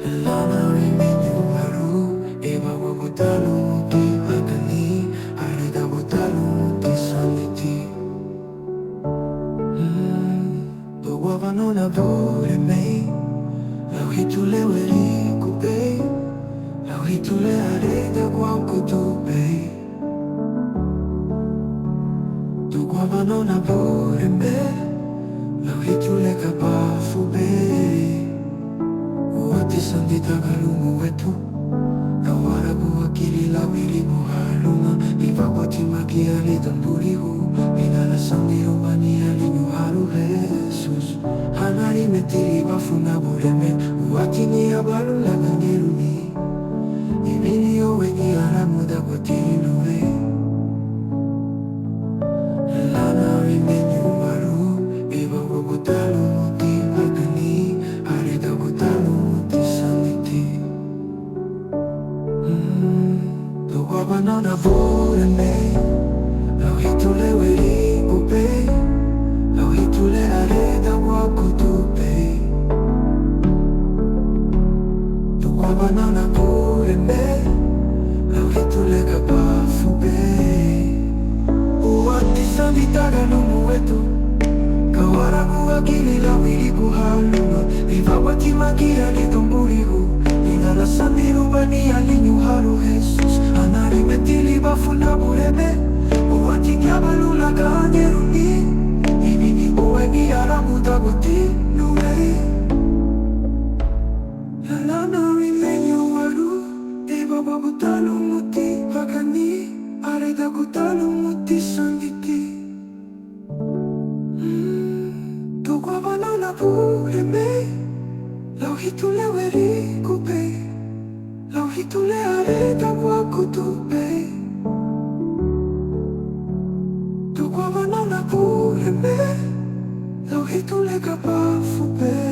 Lana rimenyu haru Eva wabutalu muti agani Arida butalu muti saniti Bawabano na bure mei Lau hitule weri kubei Lau hitule arida guam kutubei Bawabano na bure mei Lau hitule kabafu bei Uati sandita galumu wetu Kawarabu akili lawili buhalunga Ipapati makiali tamburihu Minala sandi romani alinyu haru Jesus Hanari metiri bafuna bureme Uati ni abalu laganiruni Imini owengi aramu da gotiluwe Lana rimenyu maru Eba wabutalu muti agani Arida butalu muti saniti Wabana na bure me Lau hitule weri ube Lau hitule areda wakutube Wabana na bure me Lau hitule kabafu be Uati sanditaga lumu wetu Kawaragu akili lawili buhalunga Vivawati magia litumburigu Inara sandiru bani alinyu haru Jesus Anari metili bafuna burebe Uati kiabalu laga angeruni Imini owengi aramu taguti nuwe Lana rimenyu waru Eba babutalu muti bagani Areda gutalu muti sanditi Tukwabana na bureme Lau hitule weri kubei Lau hitule areda wakutubei Tukwabana na bureme Lau hitule kabafu bei